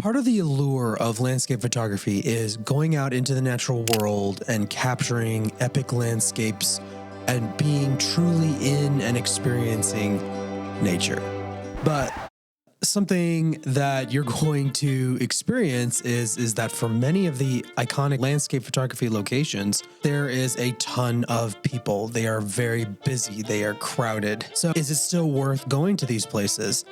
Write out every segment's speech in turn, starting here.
Part of the allure of landscape photography is going out into the natural world and capturing epic landscapes and being truly in and experiencing nature. But something that you're going to experience is that for many of the iconic landscape photography locations, there is a ton of people. They are very busy. They are crowded. So is it still worth going to these places?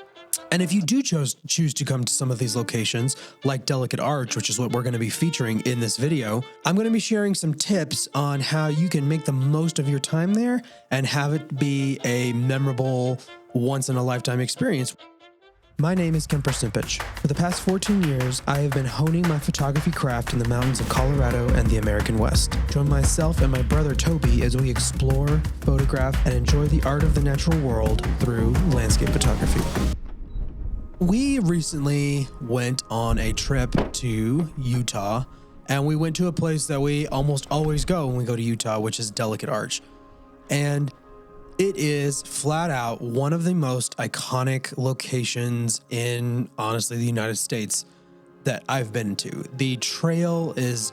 And if you do choose to come to some of these locations, like Delicate Arch, which is what we're going to be featuring in this video, I'm going to be sharing some tips on how you can make the most of your time there and have it be a memorable, once-in-a-lifetime experience. My name is Kemper. For the past 14 years, I have been honing my photography craft in the mountains of Colorado and the American West. Join myself and my brother Toby as we explore, photograph, and enjoy the art of the natural world through landscape photography. We recently went on a trip to Utah, and we went to a place that we almost always go when we go to Utah, which is Delicate Arch. And it is flat out one of the most iconic locations in, honestly, the United States that I've been to. The trail is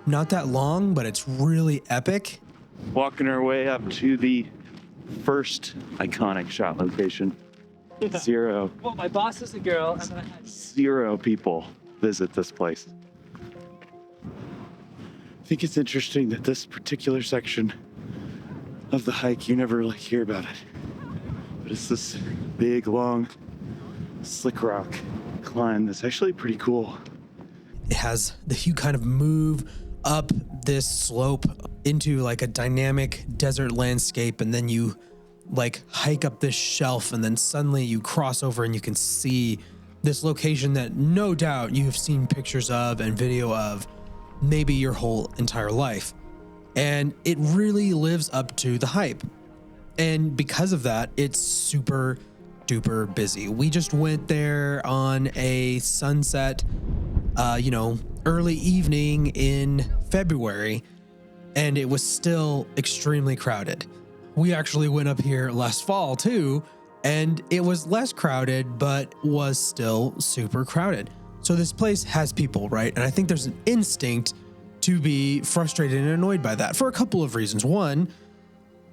not that long, but it's really epic. Walking our way up to the first iconic shot location. Zero. Well, my boss is a girl, and then I had Zero people visit this place. I think it's interesting that this particular section of the hike, you never really hear about it. But it's this big, long, slick rock climb that's actually pretty cool. It has you kind of move up this slope into like a dynamic desert landscape, and then you like hike up this shelf, and then suddenly you cross over and you can see this location that no doubt you have seen pictures of and video of maybe your whole entire life. And it really lives up to the hype. And because of that, it's super duper busy. We just went there on a sunset, early evening in February, and it was still extremely crowded. We actually went up here last fall too, and it was less crowded, but was still super crowded. So this place has people, right? And I think there's an instinct to be frustrated and annoyed by that for a couple of reasons. One,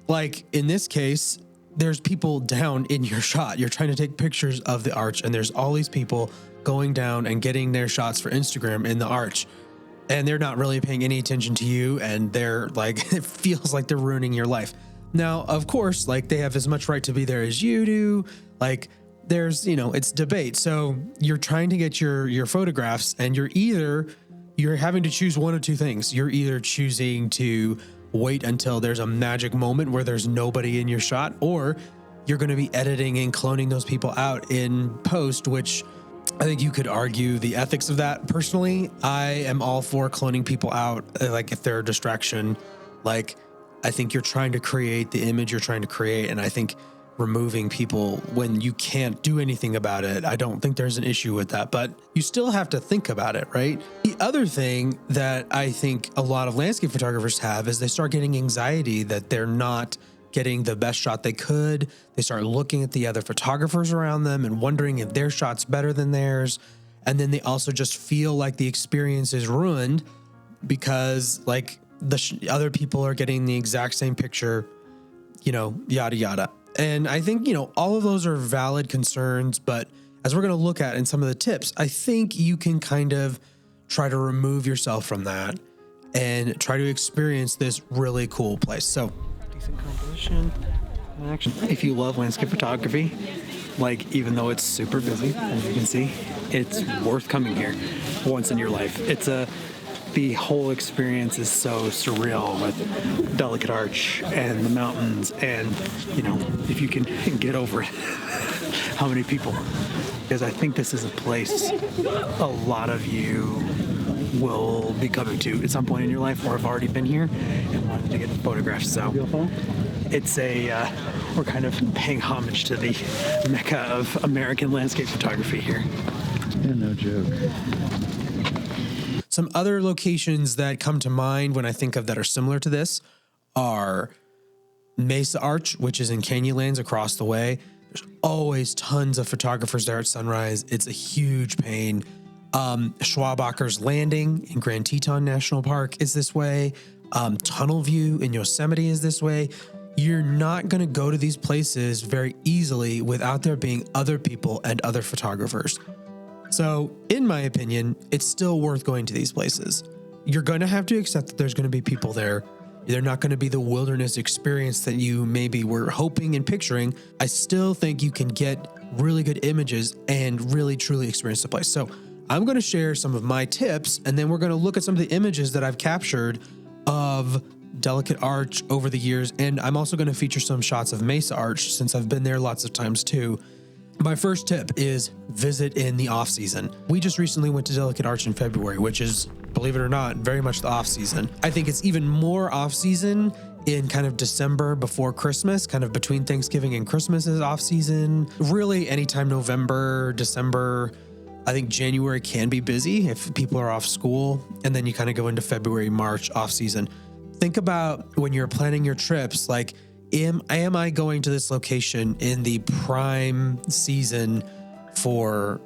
like in this case, there's people down in your shot. You're trying to take pictures of the arch, and there's all these people going down and getting their shots for Instagram in the arch. And they're not really paying any attention to you, and they're like, it feels like they're ruining your life. Now, of course, like they have as much right to be there as you do. Like there's, it's debate. So you're trying to get your photographs, and you're having to choose one of two things. You're either choosing to wait until there's a magic moment where there's nobody in your shot, or you're going to be editing and cloning those people out in post, which I think you could argue the ethics of that. Personally, I am all for cloning people out, like if they're a distraction. Like I think you're trying to create the image you're trying to create, and I think removing people when you can't do anything about it, I don't think there's an issue with that, but you still have to think about it, right? The other thing that I think a lot of landscape photographers have is they start getting anxiety that they're not getting the best shot they could. They start looking at the other photographers around them and wondering if their shot's better than theirs. And then they also just feel like the experience is ruined because like other people are getting the exact same picture, yada, yada. And I think, all of those are valid concerns, but as we're going to look at in some of the tips, I think you can kind of try to remove yourself from that and try to experience this really cool place. So, decent composition. Actually, if you love landscape photography, like even though it's super busy, as you can see, it's worth coming here once in your life. The whole experience is so surreal with Delicate Arch and the mountains, and if you can get over it, how many people, because I think this is a place a lot of you will be coming to at some point in your life or have already been here and wanted to get photographs. So it's we're kind of paying homage to the mecca of American landscape photography here. Yeah, no joke. Some other locations that come to mind when I think of that are similar to this are Mesa Arch, which is in Canyonlands across the way. There's always tons of photographers there at sunrise. It's a huge pain. Schwabacher's Landing in Grand Teton National Park is this way. Tunnel View in Yosemite is this way. You're not going to go to these places very easily without there being other people and other photographers. So, in my opinion, it's still worth going to these places. You're going to have to accept that there's going to be people there. They're not going to be the wilderness experience that you maybe were hoping and picturing. I still think you can get really good images and really truly experience the place. So, I'm going to share some of my tips, and then we're going to look at some of the images that I've captured of Delicate Arch over the years. And I'm also going to feature some shots of Mesa Arch since I've been there lots of times too. My first tip is visit in the off season. We just recently went to Delicate Arch in February, which is, believe it or not, very much the off season. I think it's even more off season in kind of December before Christmas, kind of between Thanksgiving and Christmas is off season. Really anytime November, December. I think January can be busy if people are off school, and then you kind of go into February, March off season. Think about when you're planning your trips, like, am I going to this location in the prime season for,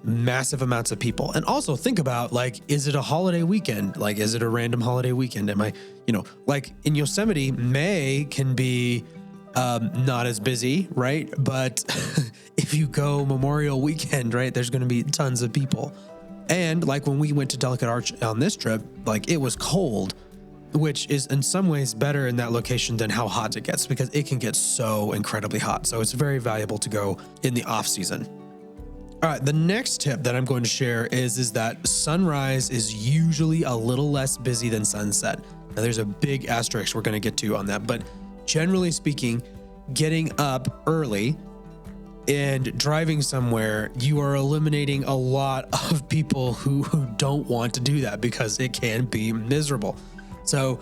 massive amounts of people? And also think about, like, is it a holiday weekend? Like, is it a random holiday weekend? Am I, like in Yosemite, May can be not as busy, right? But if you go Memorial Weekend, right, there's going to be tons of people. And like when we went to Delicate Arch on this trip, like it was cold, which is in some ways better in that location than how hot it gets, because it can get so incredibly hot. So it's very valuable to go in the off season. All right, the next tip that I'm going to share is that sunrise is usually a little less busy than sunset. Now there's a big asterisk we're going to get to on that, but generally speaking, getting up early and driving somewhere, you are eliminating a lot of people who don't want to do that because it can be miserable. So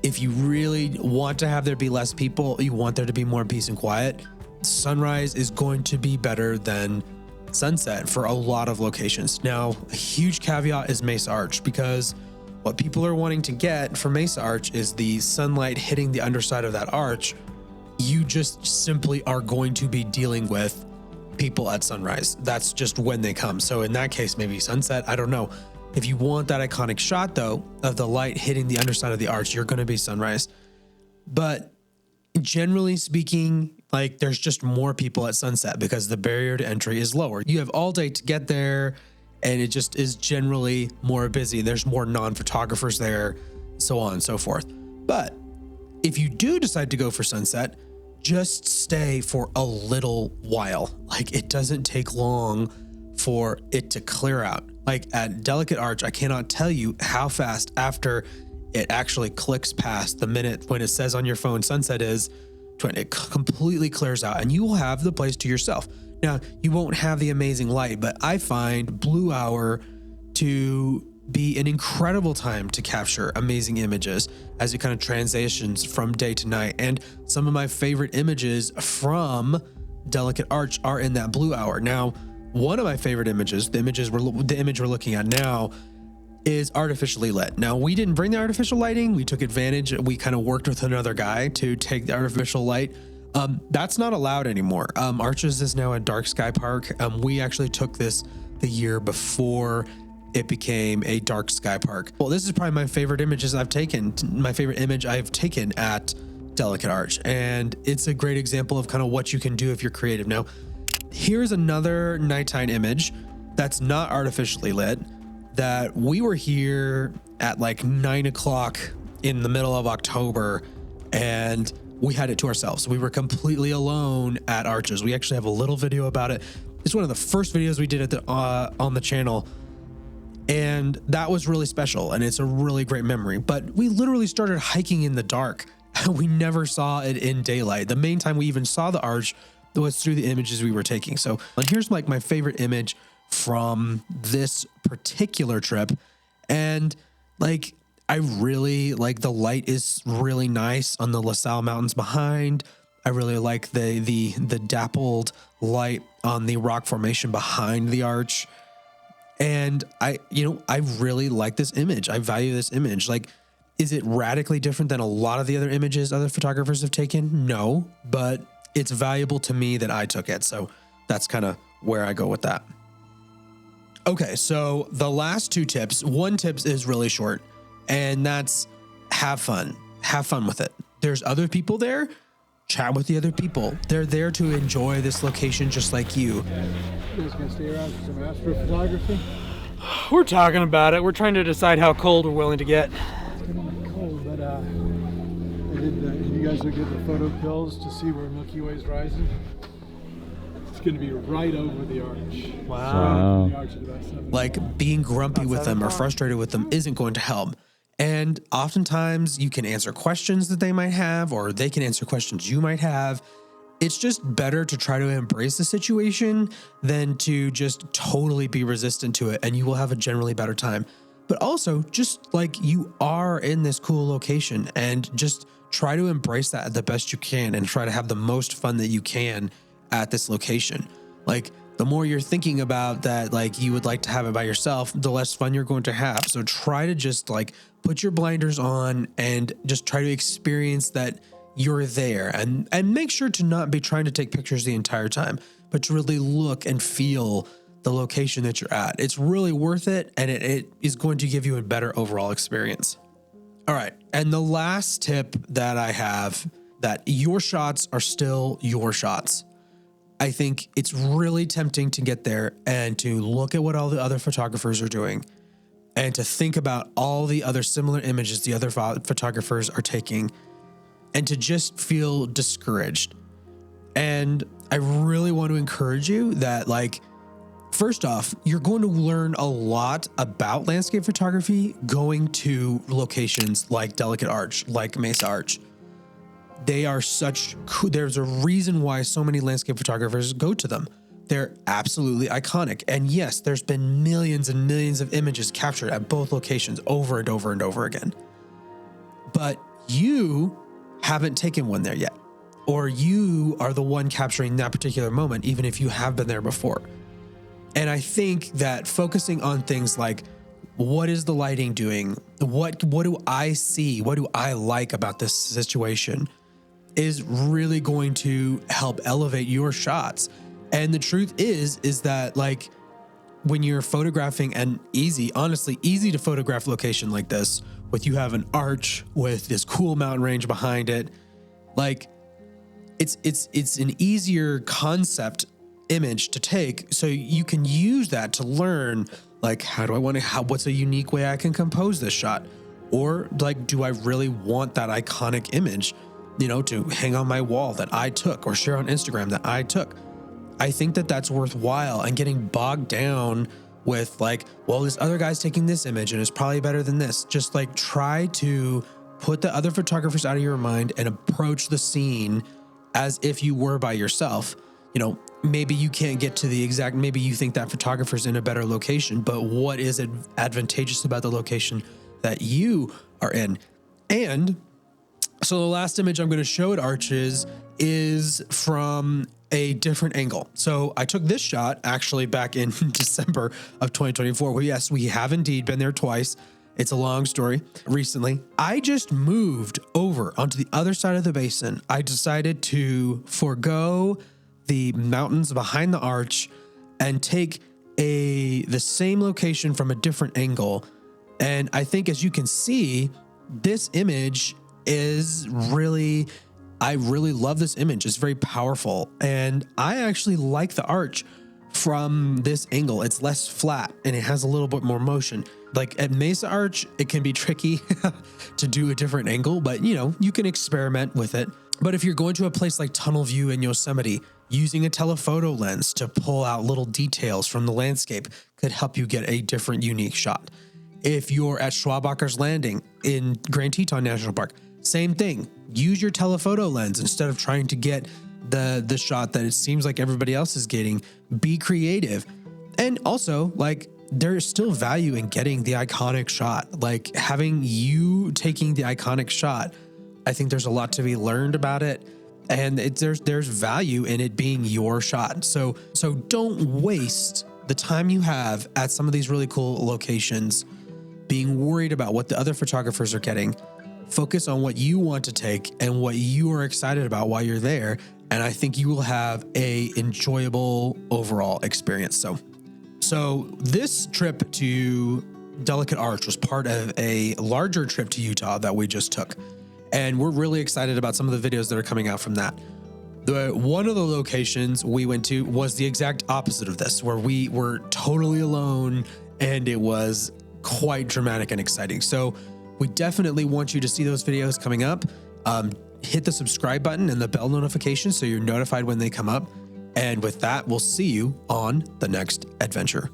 if you really want to have there be less people, you want there to be more peace and quiet, sunrise is going to be better than sunset for a lot of locations. Now, a huge caveat is Mesa Arch, because what people are wanting to get from Mesa Arch is the sunlight hitting the underside of that arch. You just simply are going to be dealing with people at sunrise. That's just when they come. So in that case, maybe sunset, I don't know. If you want that iconic shot though, of the light hitting the underside of the arch, you're going to be sunrise. But generally speaking, like there's just more people at sunset because the barrier to entry is lower. You have all day to get there, and it just is generally more busy. There's more non-photographers there, so on and so forth. But if you do decide to go for sunset, just stay for a little while. Like it doesn't take long for it to clear out. Like at Delicate Arch, I cannot tell you how fast after it actually clicks past the minute when it says on your phone sunset is, it completely clears out and you will have the place to yourself. Now, you won't have the amazing light, but I find blue hour to be an incredible time to capture amazing images as it kind of transitions from day to night. And some of my favorite images from Delicate Arch are in that blue hour. Now, one of my favorite images, the image we're looking at now, is artificially lit. Now, we didn't bring the artificial lighting. We took advantage. We kind of worked with another guy to take the artificial light. That's not allowed anymore. Arches is now a dark sky park. We actually took this the year before it became a dark sky park. Well, this is probably my favorite image I've taken at Delicate Arch. And it's a great example of kind of what you can do if you're creative. Now, here's another nighttime image that's not artificially lit, that we were here at like 9 o'clock in the middle of October, and we had it to ourselves. We were completely alone at Arches. We actually have a little video about it. It's one of the first videos we did on the channel. And that was really special. And it's a really great memory, but we literally started hiking in the dark. We never saw it in daylight. The main time we even saw the arch was through the images we were taking. So and here's like my favorite image from this particular trip. And like, I really like the light is really nice on the La Salle Mountains behind. I really like the dappled light on the rock formation behind the arch. And I really like this image. I value this image. Like, is it radically different than a lot of the other images other photographers have taken? No, but it's valuable to me that I took it. So that's kind of where I go with that. Okay, so the last two tips, one tip is really short, and that's have fun. Have fun with it. There's other people there. Chat with the other people. They're there to enjoy this location just like you. You guys gonna stay around for some astrophotography? We're talking about it. We're trying to decide how cold we're willing to get. It's gonna be cold, but you guys look at the photo pills to see where Milky Way's rising. It's gonna be right over the arch. Wow. The arch at about 7 Like being grumpy with them or frustrated with them isn't going to help. And oftentimes you can answer questions that they might have, or they can answer questions you might have. It's just better to try to embrace the situation than to just totally be resistant to it, and you will have a generally better time. But also, just like you are in this cool location, and just try to embrace that the best you can and try to have the most fun that you can at this location. Like, the more you're thinking about that, like you would like to have it by yourself, the less fun you're going to have. So try to just like put your blinders on and just try to experience that you're there, and make sure to not be trying to take pictures the entire time, but to really look and feel the location that you're at. It's really worth it, and it is going to give you a better overall experience. All right. And the last tip that I have, that your shots are still your shots. I think it's really tempting to get there and to look at what all the other photographers are doing and to think about all the other similar images the other photographers are taking and to just feel discouraged. And I really want to encourage you that, like, first off, you're going to learn a lot about landscape photography going to locations like Delicate Arch, like Mesa Arch. They are such cool. There's a reason why so many landscape photographers go to them. They're absolutely iconic. And yes, there's been millions and millions of images captured at both locations over and over and over again. But you haven't taken one there yet, or you are the one capturing that particular moment, even if you have been there before. And I think that focusing on things like, what is the lighting doing? What do I see? What do I like about this situation is really going to help elevate your shots. And the truth is that, like, when you're photographing an honestly easy to photograph location like this, with you have an arch with this cool mountain range behind it, like it's an easier concept image to take. So you can use that to learn, like, what's a unique way I can compose this shot? Or like, do I really want that iconic image, to hang on my wall that I took or share on Instagram that I took? I think that that's worthwhile, and getting bogged down with like, well, this other guy's taking this image and it's probably better than this. Just like try to put the other photographers out of your mind and approach the scene as if you were by yourself. Maybe you can't get to maybe you think that photographer's in a better location, but what is advantageous about the location that you are in? And so the last image I'm going to show at Arches is from a different angle. So I took this shot actually back in December of 2024. Well, yes, we have indeed been there twice. It's a long story. Recently, I just moved over onto the other side of the basin. I decided to forego the mountains behind the arch and take the same location from a different angle. And I think, as you can see, this image is I really love this image. It's very powerful. And I actually like the arch from this angle. It's less flat and it has a little bit more motion. Like at Mesa Arch, it can be tricky to do a different angle, but you can experiment with it. But if you're going to a place like Tunnel View in Yosemite, using a telephoto lens to pull out little details from the landscape could help you get a different, unique shot. If you're at Schwabacker's Landing in Grand Teton National Park, same thing. Use your telephoto lens instead of trying to get the shot that it seems like everybody else is getting. Be creative. And also, like, there's still value in getting the iconic shot. Like, having you taking the iconic shot, I think there's a lot to be learned about it. And there's value in it being your shot. So don't waste the time you have at some of these really cool locations being worried about what the other photographers are getting. Focus on what you want to take and what you are excited about while you're there. And I think you will have a enjoyable overall experience. So So this trip to Delicate Arch was part of a larger trip to Utah that we just took. And we're really excited about some of the videos that are coming out from that. One of the locations we went to was the exact opposite of this, where we were totally alone and it was quite dramatic and exciting. So we definitely want you to see those videos coming up. Hit the subscribe button and the bell notification so you're notified when they come up. And with that, we'll see you on the next adventure.